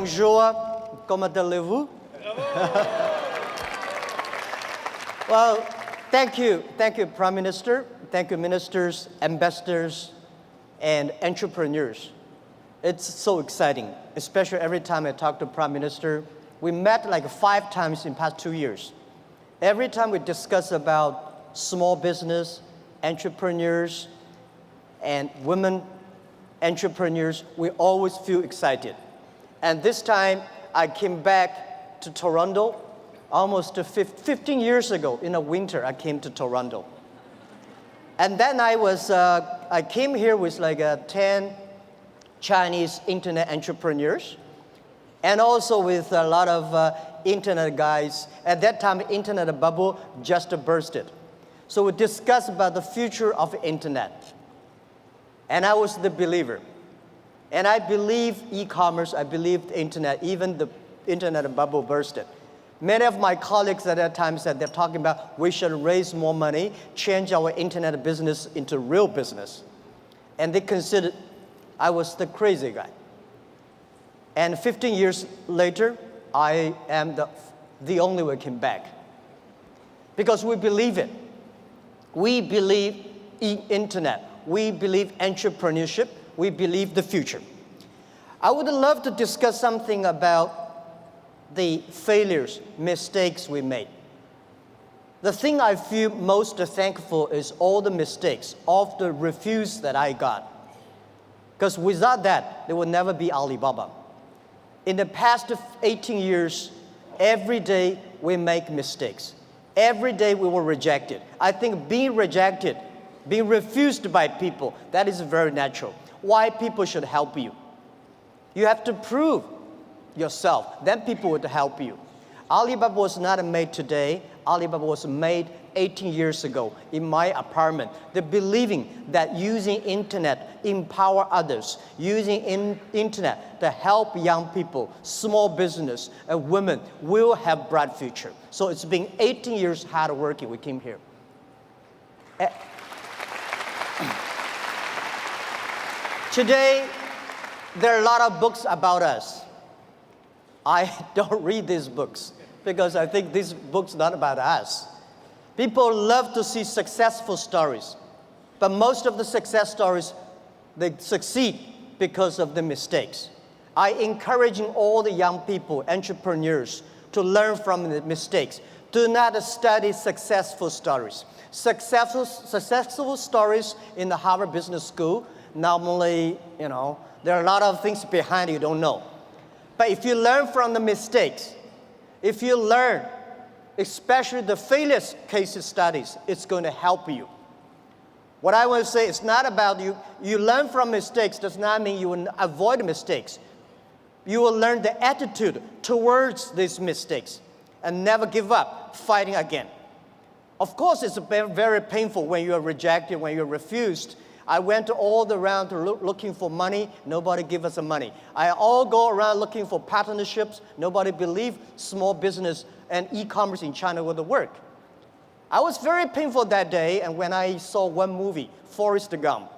bonjour, comment allez-vous? Well, thank you, Prime Minister. Thank you, ministers, ambassadors, and entrepreneurs. It's so exciting, especially every time I talk to Prime Minister. We met like 5 times in the past 2 years. Every time we discuss about small business, entrepreneurs, and women entrepreneurs, we always feel excited. And this time, I came back to Toronto almost 15 years ago. In the winter, I came to Toronto. And then I came here with like 10 Chinese internet entrepreneurs, and also with a lot of internet guys. At that time, the internet bubble just bursted. So we discussed about the future of the internet. And I was the believer. And I believe e-commerce, I believe the internet, even the internet bubble bursted. Many of my colleagues at that time said they're talking about we should raise more money, change our internet business into real business. And they considered I was the crazy guy. And 15 years later, I am the only one came back. Because we believe it. We believe in internet. We believe entrepreneurship. We believe the future. I would love to discuss something about the failures, mistakes we made. The thing I feel most thankful is all the mistakes, all the refuse that I got. Because without that, there would never be Alibaba. In the past 18 years, every day we make mistakes. Every day we were rejected. I think being rejected, being refused by people, that is very natural. Why people should help you? You have to prove yourself, then people would help you. Alibaba was not made today. Alibaba was made 18 years ago in my apartment. The believing that using internet empower others, using internet to help young people, small business, and women will have bright future. So it's been 18 years hard working. We came here. Today, there are a lot of books about us. I don't read these books because I think these books are not about us. People love to see successful stories, but most of the success stories, they succeed because of the mistakes. I encourage all the young people, entrepreneurs, to learn from the mistakes. Do not study successful stories. Successful stories in the Harvard Business School, normally, there are a lot of things behind you don't know. But if you learn from the mistakes, if you learn, especially the failure case studies, it's going to help you. What I want to say is not about you. You learn from mistakes does not mean you will avoid mistakes. You will learn the attitude towards these mistakes and never give up, fighting again. Of course, it's very painful when you are rejected, when you're refused. I went all around looking for money. Nobody give us the money. I all go around looking for partnerships. Nobody believed small business and e-commerce in China would work. I was very painful that day, and when I saw one movie, Forrest Gump.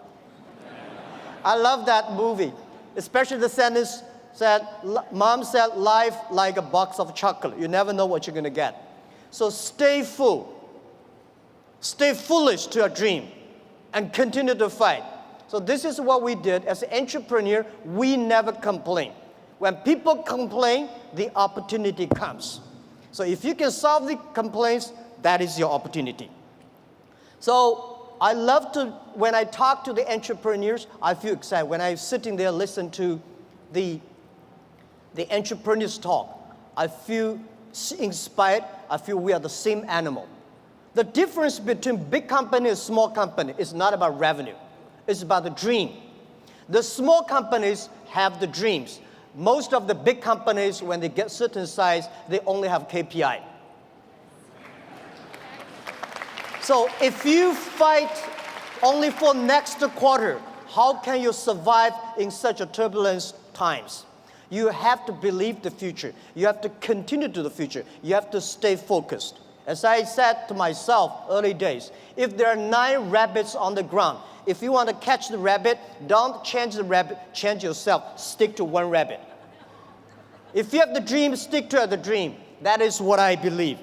I love that movie, especially the sentence said, Mom said, life like a box of chocolate. You never know what you're going to get. So stay full. Stay foolish to your dream. And continue to fight. So this is what we did. As an entrepreneur, we never complain. When people complain, the opportunity comes. So if you can solve the complaints, that is your opportunity. So I love to, when I talk to the entrepreneurs, I feel excited. When I'm sitting there, listen to the entrepreneurs talk, I feel inspired. I feel we are the same animal. The difference between big company and small company is not about revenue. It's about the dream. The small companies have the dreams. Most of the big companies, when they get certain size, they only have KPI. So if you fight only for next quarter, how can you survive in such a turbulent times? You have to believe the future. You have to continue to the future. You have to stay focused. As I said to myself early days, if there are 9 rabbits on the ground, if you want to catch the rabbit, don't change the rabbit, change yourself, stick to one rabbit. If you have the dream, stick to the dream. That is what I believe.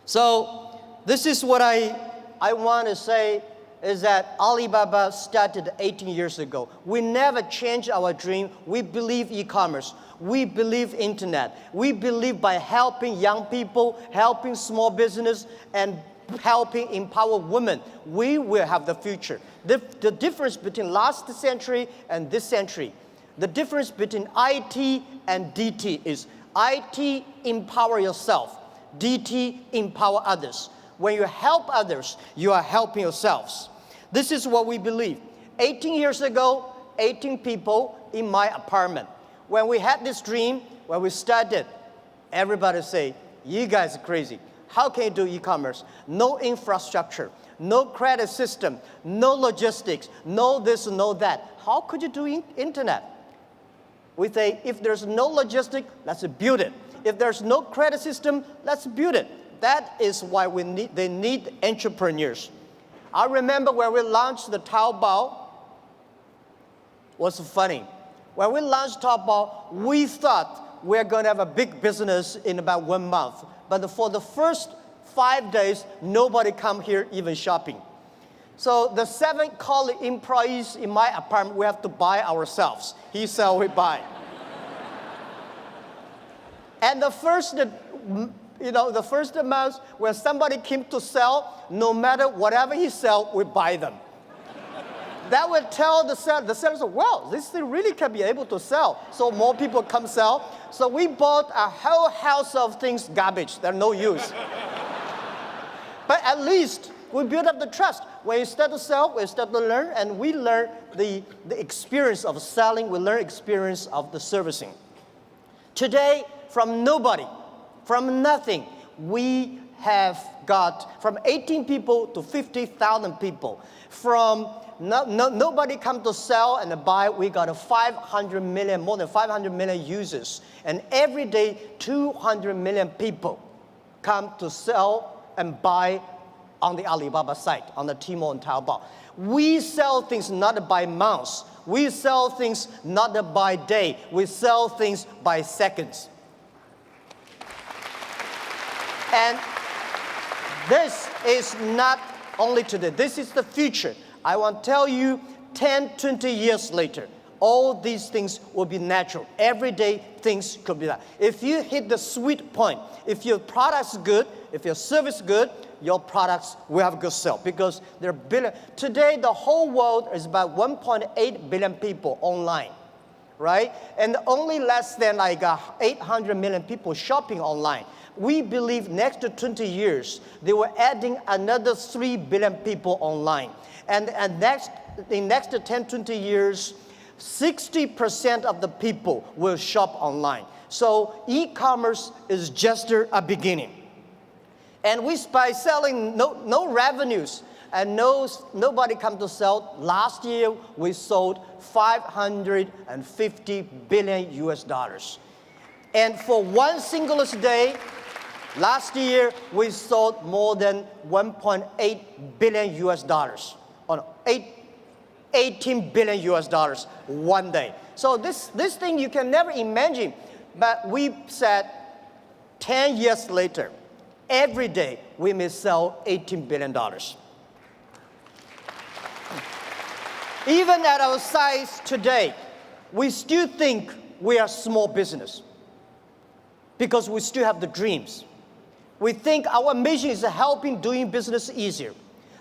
So this is what I want to say is that Alibaba started 18 years ago. We never changed our dream. We believe e-commerce. We believe internet. We believe by helping young people, helping small business, and helping empower women, we will have the future. The difference between last century and this century, the difference between IT and DT is IT, empower yourself. DT, empower others. When you help others, you are helping yourselves. This is what we believe. 18 years ago, 18 people in my apartment. When we had this dream, when we started, everybody say, you guys are crazy. How can you do e-commerce? No infrastructure, no credit system, no logistics, no this, no that. How could you do internet? We say, if there's no logistics, let's build it. If there's no credit system, let's build it. That is why they need entrepreneurs. I remember when we launched the Taobao, was funny. When we launched Taobao, we thought we're going to have a big business in about 1 month. But for the first 5 days, nobody come here even shopping. So the 7 colleague employees in my apartment, we have to buy ourselves. He sell, we buy. And the first month, when somebody came to sell, no matter whatever he sell, we buy them. That would tell the seller, well, this thing really can be able to sell. So more people come sell. So we bought a whole house of things, garbage, they're no use. But at least we build up the trust. When you start to sell, we start to learn, and we learn the experience of selling, we learn experience of the servicing. Today, from nobody, from nothing, we have got from 18 people to 50,000 people. From nobody come to sell and buy, we got a 500 million, more than 500 million users. And every day, 200 million people come to sell and buy on the Alibaba site, on the Tmall and Taobao. We sell things not by months. We sell things not by day. We sell things by seconds. And this is not only today. This is the future. I want to tell you, 10, 20 years later, all these things will be natural. Everyday things could be that. If you hit the sweet point, if your product's good, if your service is good, your products will have a good sale because there are billion. Today, the whole world is about 1.8 billion people online, right? And only less than like 800 million people shopping online. We believe next to 20 years, they were adding another 3 billion people online. And in next to 10, 20 years, 60% of the people will shop online. So e-commerce is just a beginning. And by selling no revenues and nobody come to sell, last year we sold 550 billion US dollars. And for one single day, last year we sold more than 1.8 billion US dollars. 18 billion US dollars one day. So this thing you can never imagine. But we said 10 years later, every day we may sell $18 billion. Even at our size today, we still think we are small business because we still have the dreams. We think our mission is helping doing business easier.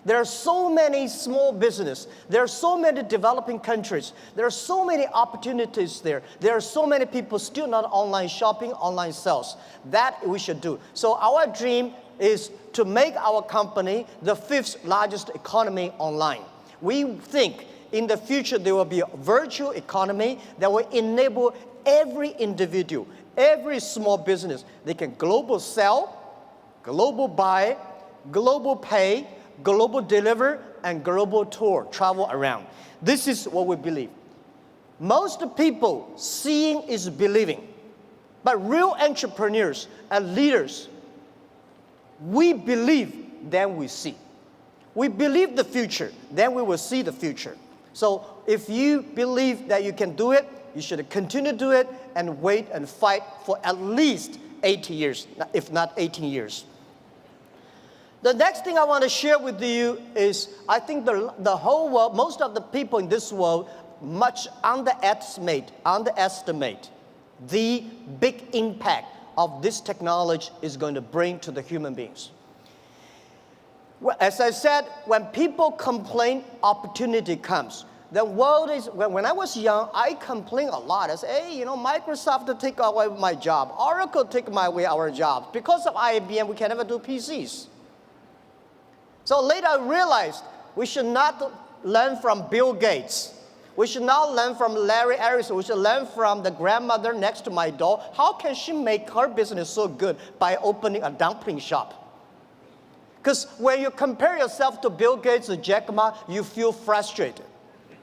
There are so many small businesses. There are so many developing countries. There are so many opportunities there. There are so many people still not online shopping, online sales. That we should do. So our dream is to make our company the 5th largest economy online. We think in the future there will be a virtual economy that will enable every individual, every small business. They can global sell, global buy, global pay, global deliver, and global tour, travel around. This is what we believe. Most people, seeing is believing. But real entrepreneurs and leaders, we believe, then we see. We believe the future, then we will see the future. So if you believe that you can do it, you should continue to do it and wait and fight for at least 80 years, if not 18 years. The next thing I want to share with you is I think the whole world, most of the people in this world, much underestimate the big impact of this technology is going to bring to the human beings. Well, as I said, when people complain, opportunity comes. The world is, when I was young, I complained a lot. I said, hey, you know, Microsoft take away my job. Oracle take away our jobs. Because of IBM, we can never do PCs. So later I realized we should not learn from Bill Gates. We should not learn from Larry Ellison. We should learn from the grandmother next to my door. How can she make her business so good by opening a dumpling shop? Because when you compare yourself to Bill Gates or Jack Ma, you feel frustrated.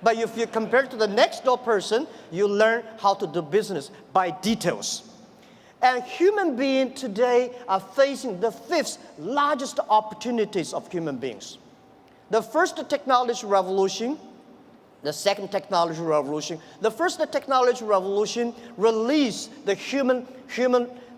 But if you compare to the next door person, you learn how to do business by details. And human beings today are facing the fifth largest opportunities of human beings. The first technology revolution, the second technology revolution. The first technology revolution released the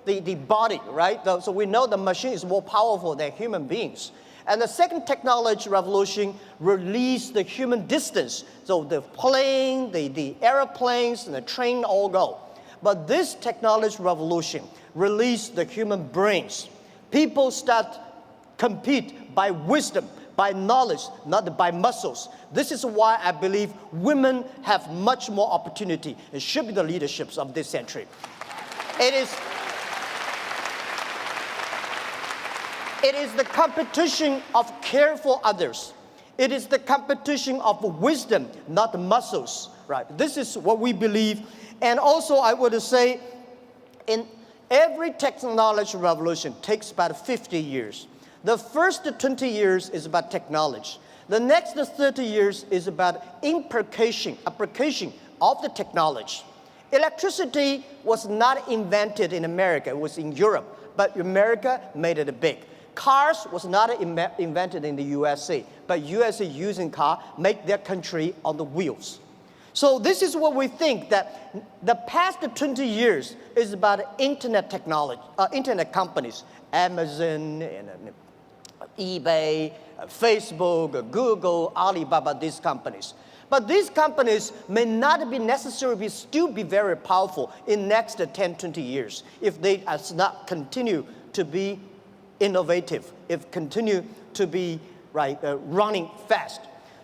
the body, right? So we know the machine is more powerful than human beings. And the second technology revolution released the human distance. So the plane, the airplanes, and the train all go. But this technology revolution released the human brains. People start compete by wisdom, by knowledge, not by muscles. This is why I believe women have much more opportunity and should be the leaderships of this century. It is the competition of care for others. It is the competition of wisdom, not muscles, right? This is what we believe. And also I would say, in every technology revolution takes about 50 years. The first 20 years is about technology. The next 30 years is about application of the technology. Electricity was not invented in America, it was in Europe, but America made it big. Cars was not invented in the USA, but USA using car make their country on the wheels. So this is what we think, that the past 20 years is about internet technology, internet companies, Amazon, and eBay, Facebook, Google, Alibaba, these companies. But these companies may not be necessarily still be very powerful in next 10, 20 years if they does not continue to be innovative, if continue to be running fast.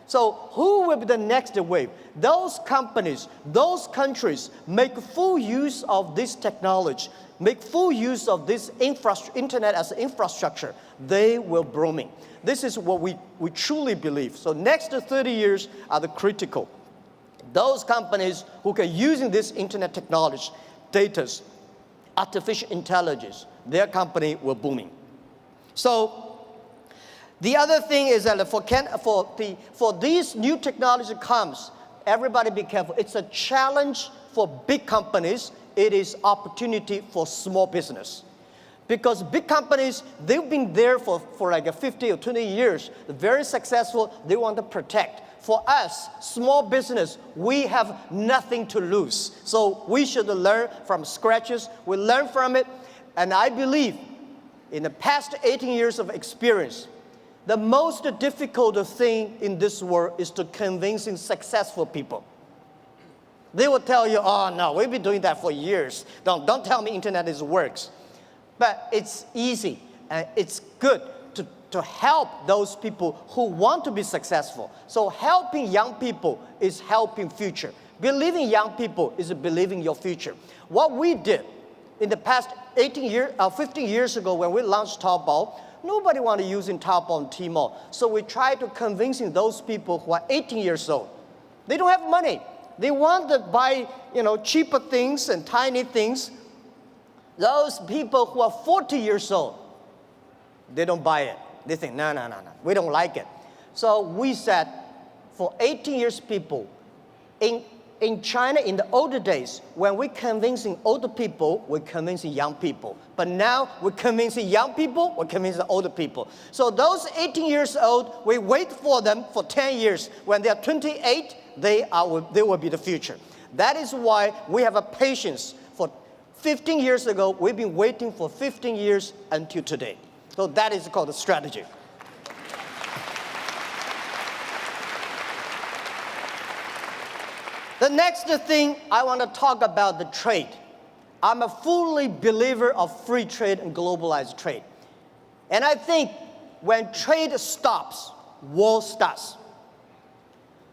So who will be the next wave? Those companies, those countries make full use of this technology, make full use of this internet as infrastructure, they will booming. This is what we truly believe. So next 30 years are the critical. Those companies who can using this internet technology, data, artificial intelligence, their company will booming. So the other thing is that for these new technology comes, everybody be careful. It's a challenge for big companies. It is opportunity for small business. Because big companies, they've been there for like 50 or 20 years. They're very successful. They want to protect. For us, small business, we have nothing to lose. So we should learn from scratches. We learn from it. And I believe in the past 18 years of experience, the most difficult thing in this world is to convincing successful people. They will tell you, oh no, we've been doing that for years. Don't tell me internet works. But it's easy and it's good to help those people who want to be successful. So helping young people is helping future. Believing young people is believing your future. What we did in the past 15 years ago when we launched Taobao, nobody wanted to use Taobao and Tmall. So we tried to convincing those people who are 18 years old. They don't have money. They want to buy, cheaper things and tiny things. Those people who are 40 years old, they don't buy it. They think, no, we don't like it. So we said, for 18 years people, in China, in the older days, when we're convincing older people, we're convincing young people. But now we're convincing young people, we're convincing older people. So those 18 years old, we wait for them for 10 years. When they're 28, they will be the future. That is why we have a patience. For 15 years ago, we've been waiting for 15 years until today. So that is called a strategy. The next thing I want to talk about the trade. I'm a fully believer of free trade and globalized trade. And I think when trade stops, war starts.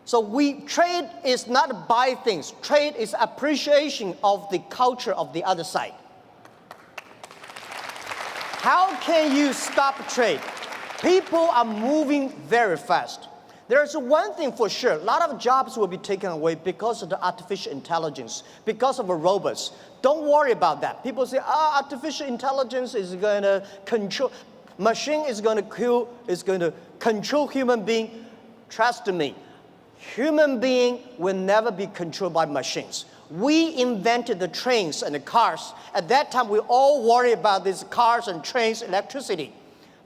So trade is not buy things. Trade is appreciation of the culture of the other side. How can you stop trade? People are moving very fast. There's one thing for sure, a lot of jobs will be taken away because of the artificial intelligence, because of the robots. Don't worry about that. People say, artificial intelligence is going to control, machine is going to control human being. Trust me, human being will never be controlled by machines. We invented the trains and the cars. At that time, we all worry about these cars and trains, electricity.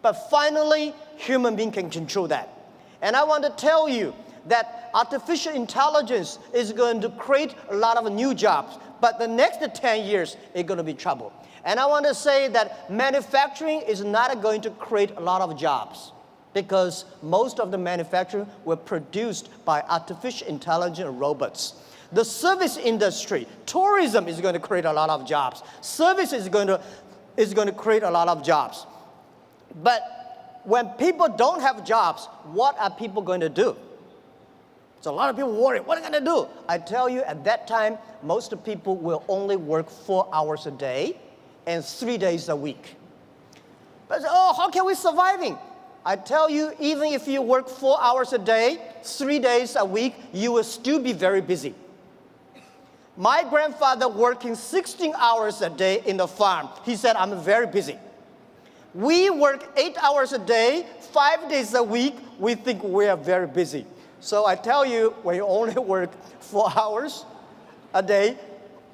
But finally, human being can control that. And I want to tell you that artificial intelligence is going to create a lot of new jobs. But the next 10 years, it's going to be trouble. And I want to say that manufacturing is not going to create a lot of jobs, because most of the manufacturing were produced by artificial intelligent robots. The service industry, tourism is going to create a lot of jobs. Service is going to create a lot of jobs. But when people don't have jobs, what are people going to do? So a lot of people worry, what are they going to do? I tell you, at that time, most people will only work 4 hours a day and 3 days a week. But how can we surviving? I tell you, even if you work 4 hours a day, 3 days a week, you will still be very busy. My grandfather working 16 hours a day in the farm. He said, I'm very busy. We work 8 hours a day, 5 days a week. We think we are very busy. So I tell you, when you only work 4 hours a day,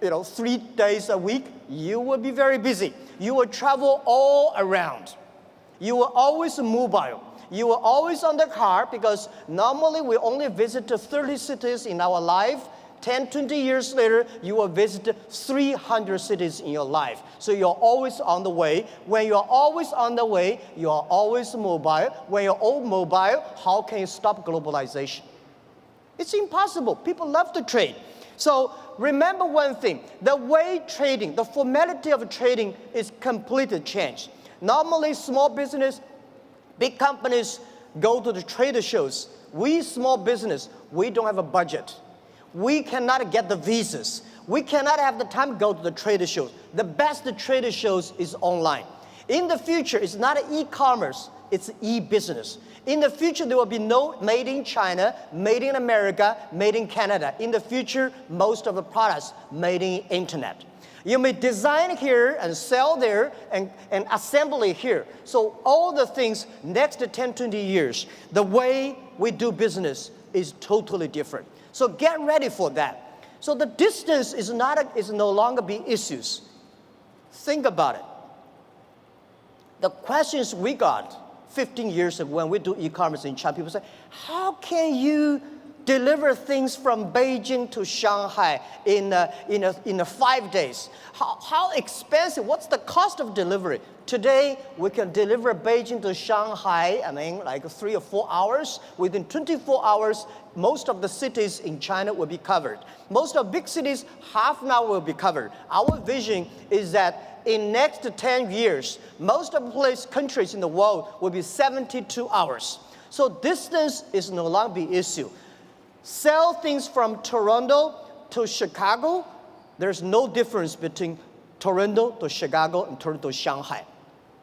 3 days a week, you will be very busy. You will travel all around. You will always mobile. You will always on the car, because normally we only visit 30 cities in our life. 10, 20 years later, you will visit 300 cities in your life. So you're always on the way. When you're always on the way, you are always mobile. When you're all mobile, how can you stop globalization? It's impossible. People love to trade. So remember one thing, the way trading, the formality of trading is completely changed. Normally, small business, big companies go to the trade shows. We small business, we don't have a budget. We cannot get the visas. We cannot have the time to go to the trade shows. The best trade shows is online. In the future, it's not e-commerce, it's e-business. In the future, there will be no made in China, made in America, made in Canada. In the future, most of the products made in internet. You may design here and sell there and assemble it here. So all the things next 10, 20 years, the way we do business is totally different. So get ready for that. So the distance is no longer be issues. Think about it. The questions we got 15 years ago when we do e-commerce in China, people say, how can you deliver things from Beijing to Shanghai in 5 days? How expensive? What's the cost of delivery? Today, we can deliver Beijing to Shanghai, like 3 or 4 hours. Within 24 hours, most of the cities in China will be covered. Most of big cities, half an hour will be covered. Our vision is that in next 10 years, most of the countries in the world will be 72 hours. So distance is no longer the issue. Sell things from Toronto to Chicago, there's no difference between Toronto to Chicago and Toronto to Shanghai.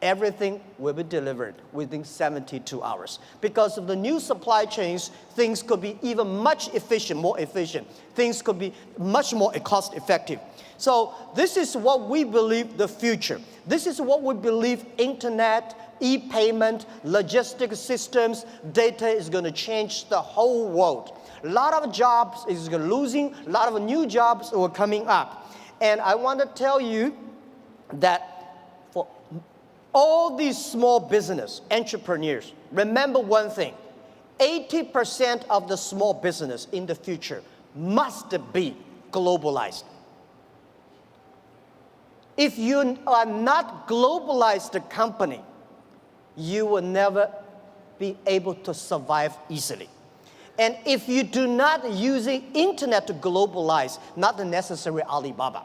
Everything will be delivered within 72 hours. Because of the new supply chains, things could be even more efficient. Things could be much more cost effective. So this is what we believe the future. This is what we believe internet, e-payment, logistic systems, data is going to change the whole world. A lot of jobs is losing, a lot of new jobs are coming up. And I want to tell you that for all these small business entrepreneurs, remember one thing, 80% of the small business in the future must be globalized. If you are not globalized company, you will never be able to survive easily. And if you do not use the internet to globalize, not the necessary Alibaba.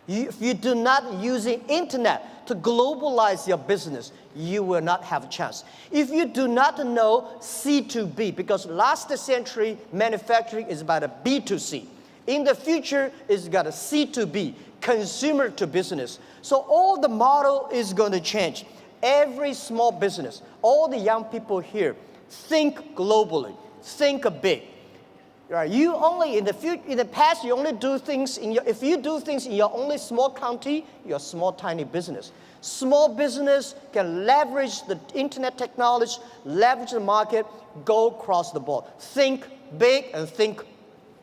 If you do not use the internet to globalize your business, you will not have a chance. If you do not know C2B, because last century manufacturing is about a B2C. In the future, it's got a C2B, consumer to business. So all the model is going to change. Every small business, all the young people here, think globally, think big. Right? You only in the past you only do things if you do things in your only small county, you're a small tiny business. Small business can leverage the internet technology, leverage the market, go across the board. Think big and think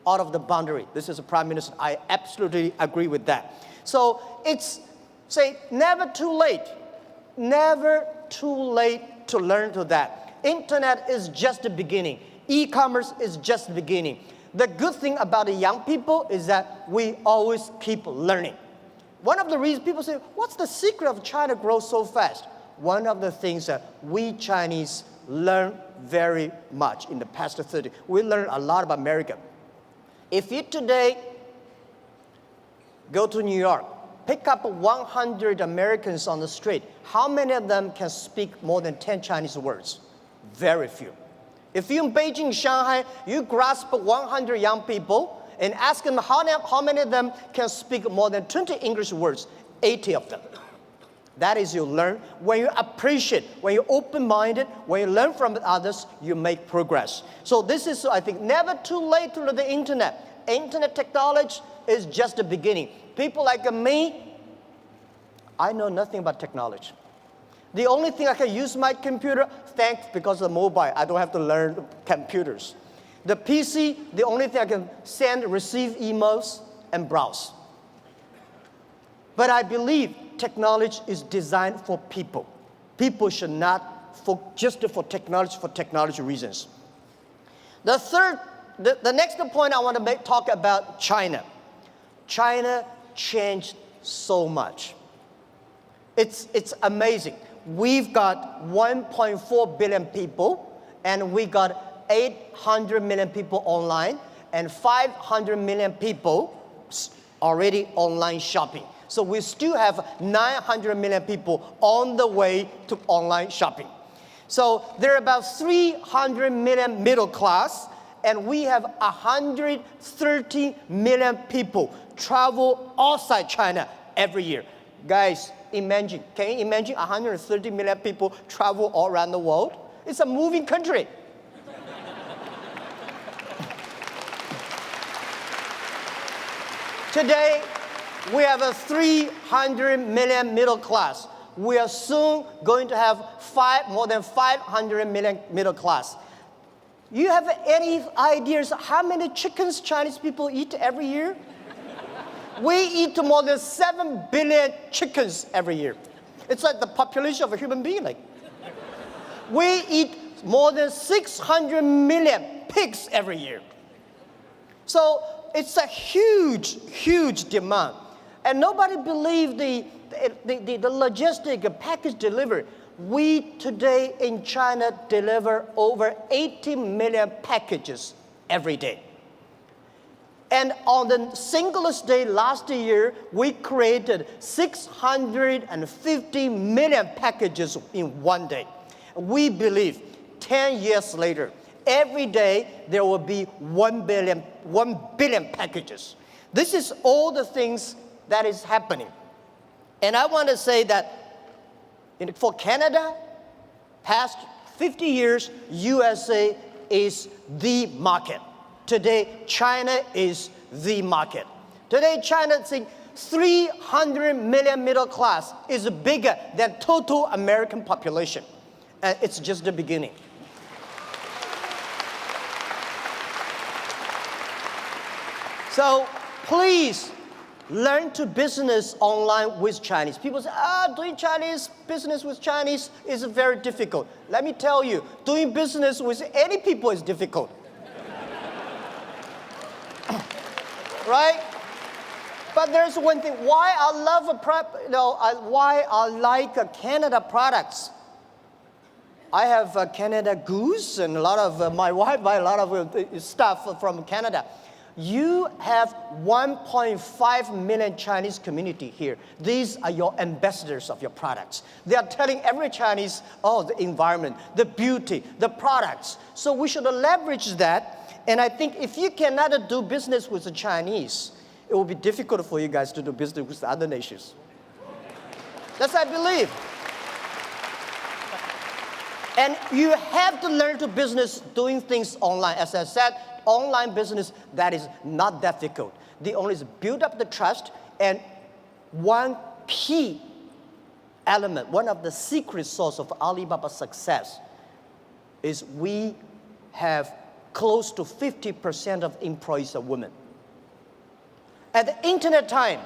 out of the boundary. This is a prime minister. I absolutely agree with that. So it's never too late. Never too late to learn to that. Internet is just the beginning. E-commerce is just the beginning. The good thing about the young people is that we always keep learning. One of the reasons people say, what's the secret of China grows so fast? One of the things that we Chinese learn very much in the past 30. We learn a lot about America. If you today go to New York, pick up 100 Americans on the street, how many of them can speak more than 10 Chinese words? Very few. If you're in Beijing, Shanghai, you grasp 100 young people and ask them how many of them can speak more than 20 English words, 80 of them. That is you learn. When you appreciate, when you're open-minded, when you learn from others, you make progress. So this is, I think, never too late to learn the internet. Internet technology is just the beginning. People like me, I know nothing about technology. The only thing I can use my computer, thanks because of the mobile, I don't have to learn computers. The PC, the only thing I can send, receive emails, and browse. But I believe technology is designed for people. People should not just for technology reasons. The next point I want to talk about China. China changed so much. It's amazing. We've got 1.4 billion people, and we got 800 million people online, and 500 million people already online shopping. So we still have 900 million people on the way to online shopping. So there are about 300 million middle class, and we have 130 million people travel outside China every year. Guys, can you imagine 130 million people travel all around the world? It's a moving country. Today, we have a 300 million middle class. We are soon going to have more than 500 million middle class. You have any ideas how many chickens Chinese people eat every year? We eat more than 7 billion chickens every year. It's like the population of a human being. We eat more than 600 million pigs every year. So it's a huge, huge demand. And nobody believes the logistic package delivery. We today in China deliver over 80 million packages every day. And on the singlest day last year, we created 650 million packages in one day. We believe 10 years later, every day there will be 1 billion packages. This is all the things that is happening. And I want to say that for Canada, past 50 years, USA is the market. Today, China is the market. Today, China, 300 million middle class is bigger than total American population. And it's just the beginning. So please learn to business online with Chinese. People say, doing Chinese business with Chinese is very difficult. Let me tell you, doing business with any people is difficult. right? But there's one thing, why I love why I like Canada products. I have Canada Goose, and a lot of my wife buy a lot of stuff from Canada. You have 1.5 million Chinese community here. These are your ambassadors of your products. They are telling every Chinese, oh, the environment, the beauty, the products. So we should leverage that. And I think if you cannot do business with the Chinese, it will be difficult for you guys to do business with other nations. That's what I believe. And you have to learn to business doing things online. As I said, online business, that is not difficult. The only is build up the trust, and one key element, one of the secret source of Alibaba's success is we have close to 50% of employees are women. At the internet time,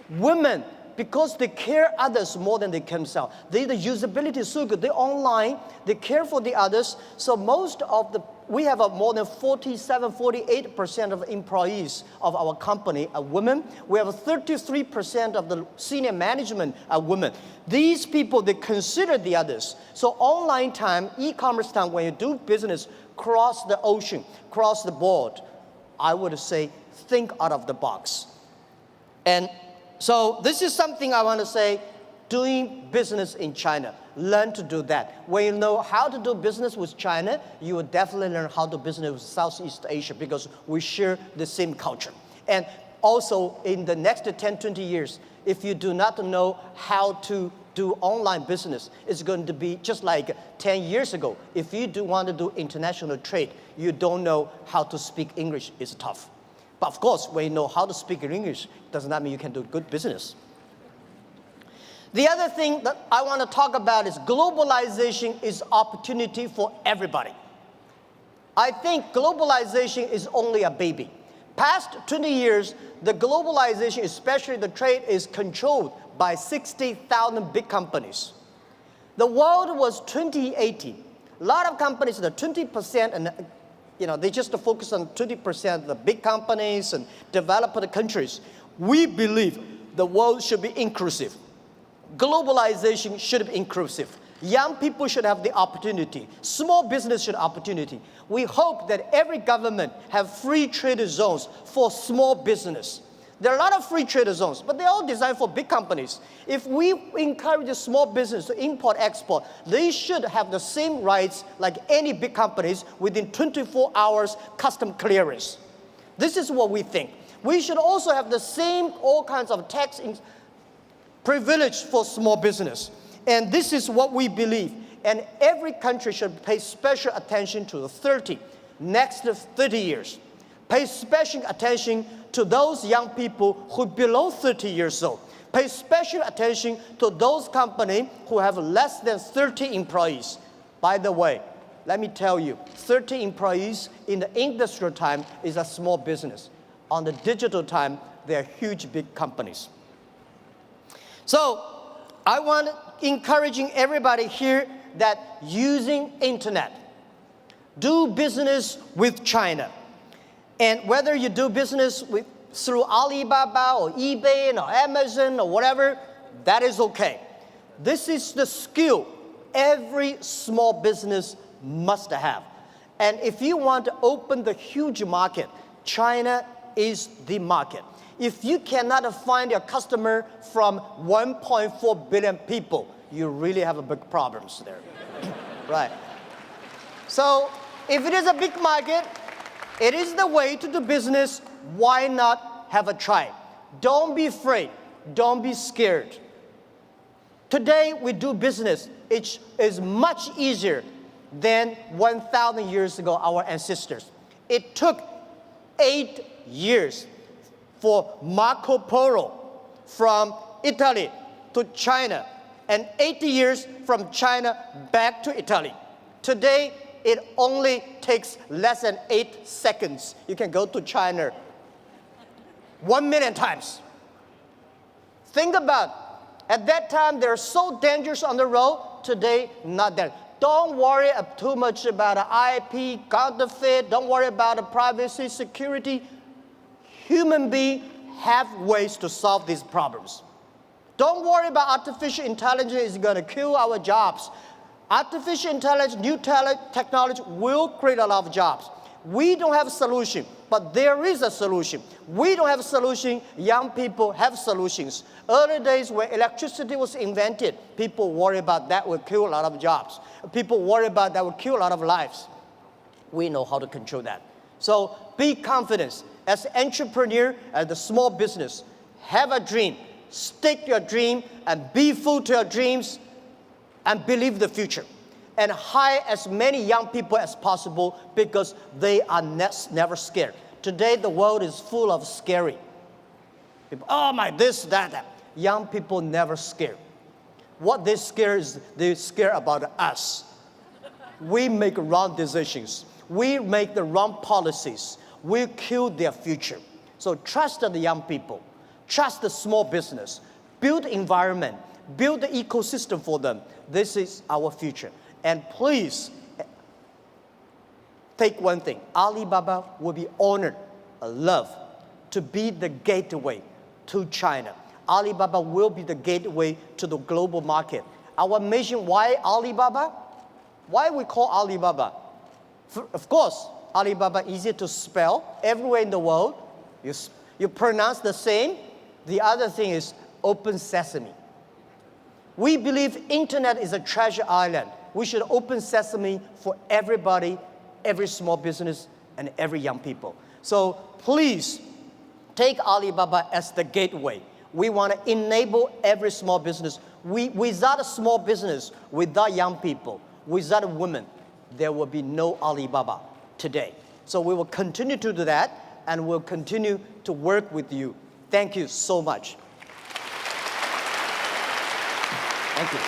women, because they care others more than they care themselves. The usability is so good. They're online. They care for the others. So we have more than 47, 48% of employees of our company are women. We have 33% of the senior management are women. These people, they consider the others. So online time, e-commerce time, when you do business cross the ocean, cross the board, I would say think out of the box. And so this is something I want to say, doing business in China. Learn to do that. When you know how to do business with China, you will definitely learn how to do business with Southeast Asia because we share the same culture. And also in the next 10, 20 years, if you do not know how to do online business, it's going to be just like 10 years ago. If you do want to do international trade, you don't know how to speak English, it's tough. But of course, when you know how to speak English, does not mean you can do good business. The other thing that I want to talk about is globalization is opportunity for everybody. I think globalization is only a baby. Past 20 years, the globalization, especially the trade, is controlled by 60,000 big companies. The world was 2080. A lot of companies, the 20%, and they just focus on 20% of the big companies and developed countries. We believe the world should be inclusive. Globalization should be inclusive. Young people should have the opportunity. Small business should have opportunity. We hope that every government have free trade zones for small business. There are a lot of free trade zones, but they're all designed for big companies. If we encourage a small business to import, export, they should have the same rights like any big companies within 24 hours custom clearance. This is what we think. We should also have the same all kinds of tax privilege for small business. And this is what we believe. And every country should pay special attention to the next 30 years. Pay special attention to those young people who are below 30 years old. Pay special attention to those companies who have less than 30 employees. By the way, let me tell you, 30 employees in the industrial time is a small business. On the digital time, they are huge, big companies. So I want encouraging everybody here that using internet, do business with China. And whether you do business through Alibaba or eBay or Amazon or whatever, that is okay. This is the skill every small business must have. And if you want to open the huge market, China is the market. If you cannot find your customer from 1.4 billion people, you really have big problems there. Right. So if it is a big market, it is the way to do business. Why not have a try? Don't be afraid. Don't be scared. Today we do business. It is much easier than 1,000 years ago, our ancestors. It took 8 years for Marco Polo from Italy to China, and 80 years from China back to Italy. Today, it only takes less than 8 seconds. You can go to China 1 million times. Think about, at that time, they're so dangerous on the road. Today, not that. Don't worry too much about IP, counterfeit. Don't worry about privacy, security. human beings have ways to solve these problems. Don't worry about artificial intelligence is going to kill our jobs. Artificial intelligence, new technology will create a lot of jobs. We don't have a solution, but there is a solution. We don't have a solution, young people have solutions. Early days when electricity was invented, people worry about that will kill a lot of jobs. People worry about that will kill a lot of lives. We know how to control that. So be confident. As an entrepreneur, as a small business, have a dream. Stick your dream and be full to your dreams and believe the future. And hire as many young people as possible because they are never scared. Today, the world is full of scary people. Oh my, this, that. Young people never scared. What they scare is they scare about us. We make wrong decisions. We make the wrong policies. We kill their future. So trust the young people. Trust the small business. Build environment. Build the ecosystem for them. This is our future. And please, take one thing. Alibaba will be honored, loved, to be the gateway to China. Alibaba will be the gateway to the global market. Our mission, why Alibaba? Why we call Alibaba? Of course, Alibaba easy to spell everywhere in the world. You pronounce the same. The other thing is open sesame. We believe internet is a treasure island. We should open sesame for everybody, every small business, and every young people. So please take Alibaba as the gateway. We want to enable every small business. Without a small business, without young people, without women, there will be no Alibaba today. So we will continue to do that, and we'll continue to work with you. Thank you so much. Thank you.